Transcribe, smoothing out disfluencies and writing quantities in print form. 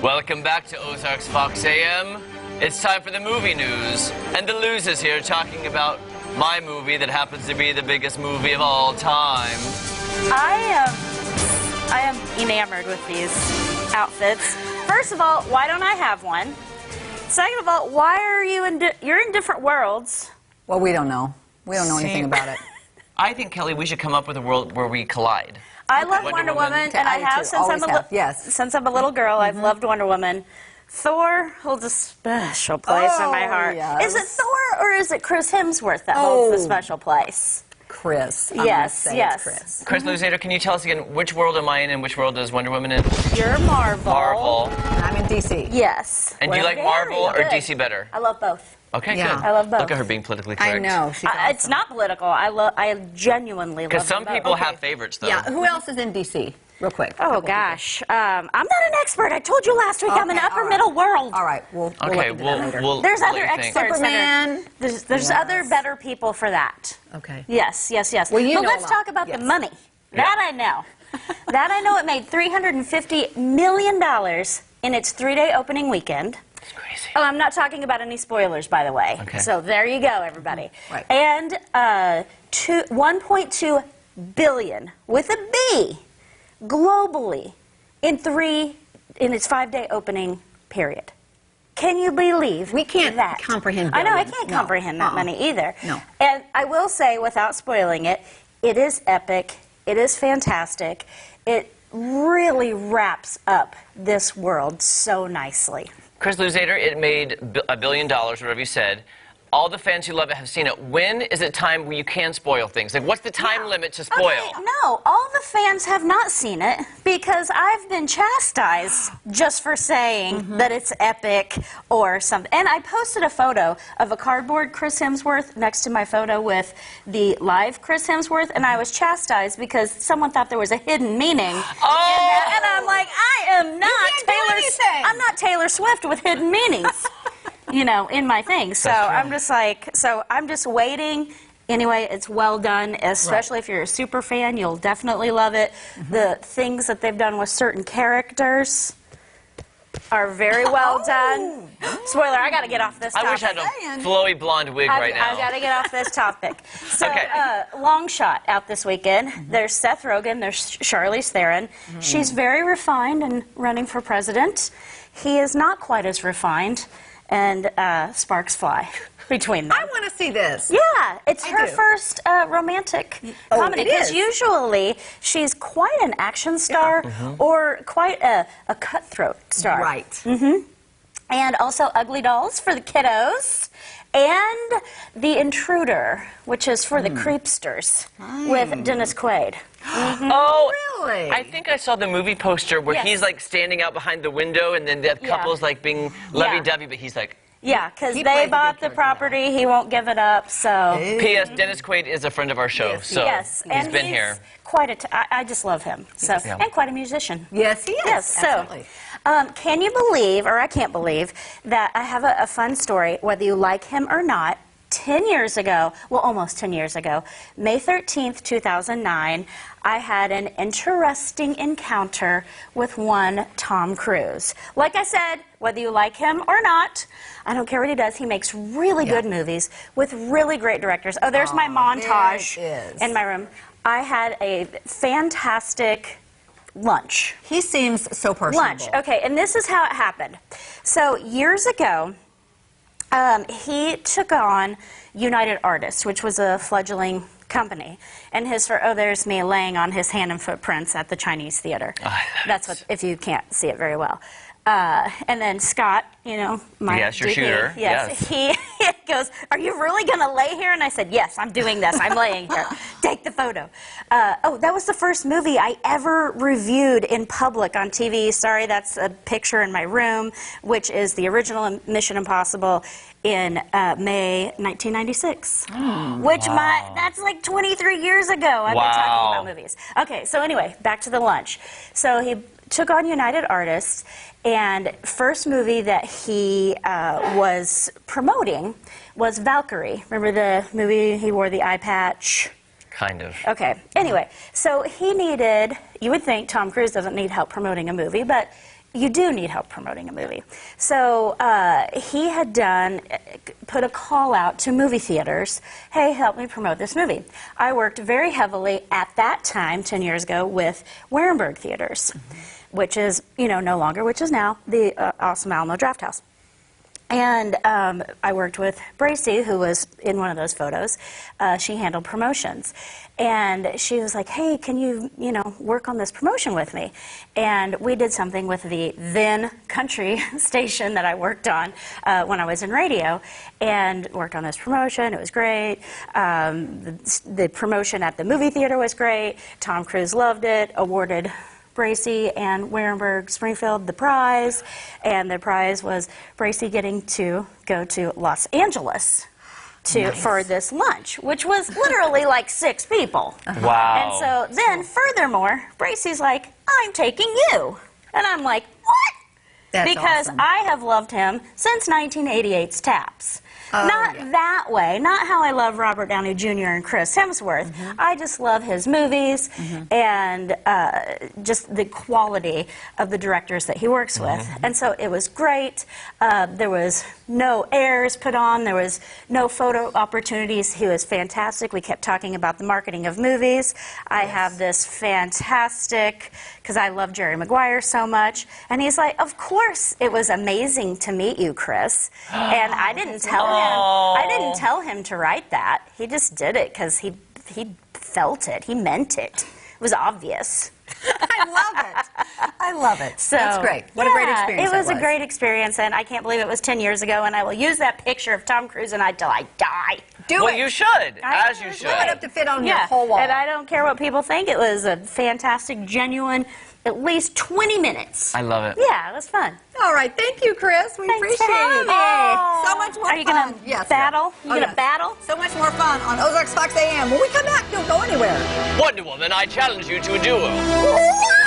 Welcome back to Ozarks Fox AM. It's time for the movie news. And the Luz is here talking about my movie that happens to be the biggest movie of all time. I am enamored with these outfits. First of all, why don't I have one? Second of all, why are you you're in different worlds? Well, we don't know. We don't know anything about it. I think, Kelly, we should come up with a world where we collide. I love Wonder Woman, and I have since I'm a little girl. I've loved Wonder Woman. Thor holds a special place in my heart. Yes. Is it Thor or is it Chris Hemsworth that holds the special place? Chris. Yes. Chris. Chris Luzader, can you tell us again, which world am I in and which world is Wonder Woman in? You're Marvel. Marvel. I'm in DC. Yes. And do you like Marvel or DC better? I love both. Okay, Yeah. good. I love both. Look at her being politically correct. I know. She's awesome. It's not political. I genuinely love Because some them both. people have favorites, though. Yeah. Who else is in DC? Real quick. Oh, gosh. I'm not an expert. I told you last week I'm an upper middle world. All right. We'll look into that later. There's other let you think. experts. Superman. There's other better people for that. Okay. Yes. Well, you but know let's a lot. talk about Yes. the money. That I know. That I know. It made $350 million in its 3-day opening weekend. It's crazy. Oh, I'm not talking about any spoilers, by the way. Okay. So there you go, everybody. Right. And 1.2 billion with a B globally in its 5-day opening period. Can you believe We can't that? comprehend I know, I billion. can't No. comprehend that money either. No. And I will say, without spoiling it, it is epic. It is fantastic. It really wraps up this world so nicely. Chris Luzader, it made $1 billion, whatever you said. All the fans who love it have seen it. When is it time where you can spoil things? Like, what's the time limit to spoil? Okay, no, all the fans have not seen it because I've been chastised just for saying that it's epic or something. And I posted a photo of a cardboard Chris Hemsworth next to my photo with the live Chris Hemsworth, and I was chastised because someone thought there was a hidden meaning. Oh! In that, and I'm like, I am not I'm not Taylor Swift with hidden meanings. You know, in my thing. So I'm just waiting. Anyway, it's well done, especially if you're a super fan. You'll definitely love it. The things that they've done with certain characters are very well done. Spoiler, I got to get off this topic. I wish I had a flowy blonde wig right now. I've got to get off this topic. So, Okay. Long Shot out this weekend. There's Seth Rogen. There's Charlize Theron. She's very refined and running for president. He is not quite as refined. And sparks fly between them. I want to see this. Yeah, it's her first romantic comedy. Because usually she's quite an action star or quite a cutthroat star. Right. And also Ugly Dolls for the kiddos. And The Intruder, which is for the creepsters, with Dennis Quaid. Oh, Really? I think I saw the movie poster where he's like standing out behind the window, and then the couple's like being lovey-dovey, but he's like. Yeah, because He they plays a bought good the character property. He won't give it up, so. P.S. Dennis Quaid is a friend of our show, so Yes, he's and been here. Quite I just love him. So, and quite a musician. Yes, he is. Yes. Absolutely. So, can you believe, or I can't believe, that I have a fun story, whether you like him or not? 10 years ago, well, almost 10 years ago, May 13th, 2009, I had an interesting encounter with one Tom Cruise. Like I said, whether you like him or not, I don't care what he does, he makes really good movies with really great directors. Oh, there's my montage in my room. I had a fantastic lunch. He seems so personable. Lunch, okay, and this is how it happened. So, years ago, he took on United Artists, which was a fledgling company. And there's me laying on his hand and footprints at the Chinese Theater. That's what, if you can't see it very well. And then Scott, you know, my Yes, your DP, shooter. Yes, he goes, "Are you really going to lay here?" And I said, "Yes, I'm doing this. I'm laying here. Take the photo." That was the first movie I ever reviewed in public on TV. Sorry, that's a picture in my room, which is the original Mission Impossible in May 1996. That's like 23 years ago. I've been talking about movies. Okay, so anyway, back to the lunch. So he took on United Artists, and first movie that he was promoting was Valkyrie. Remember the movie he wore the eye patch? Kind of. Okay. Anyway, so he needed, you would think Tom Cruise doesn't need help promoting a movie, but you do need help promoting a movie. So he had put a call out to movie theaters, hey, help me promote this movie. I worked very heavily at that time, 10 years ago, with Warenberg Theaters, which is, no longer, which is now the Awesome Alamo Drafthouse. And I worked with Bracy, who was in one of those photos. She handled promotions. And she was like, hey, can you, work on this promotion with me? And we did something with the then country station that I worked on when I was in radio, and worked on this promotion. It was great. The promotion at the movie theater was great. Tom Cruise loved it, awarded Bracy and Warenberg Springfield the prize, and the prize was Bracy getting to go to Los Angeles for this lunch, which was literally like 6 people. Wow. And so then, furthermore, Bracy's like, I'm taking you. And I'm like, what? That's because awesome. I have loved him since 1988's Taps. Not that way, not how I love Robert Downey Jr. and Chris Hemsworth. I just love his movies and just the quality of the directors that he works with. And so it was great. There was no airs put on. There was no photo opportunities. He was fantastic. We kept talking about the marketing of movies. I have this fantastic, because I love Jerry Maguire so much. And he's like, of course it was amazing to meet you, Chris. And I didn't tell him. I didn't tell him to write that. He just did it because he felt it. He meant it. It was obvious. I love it. I love it. So, that's great. What a great experience it was a great experience, and I can't believe it was 10 years ago, and I will use that picture of Tom Cruise and I till I die. Do it. Well, you should, as you should. Leave it up to fit on your whole wall. And I don't care what people think. It was a fantastic, genuine, at least 20 minutes. I love it. Yeah, it was fun. All right, thank you, Chris. We Thanks appreciate for having it. me. So much more Are you fun. going to battle? You going to battle? So much more fun on Ozarks Fox AM. When we come back, don't go anywhere. Wonder Woman, I challenge you to a duel. What?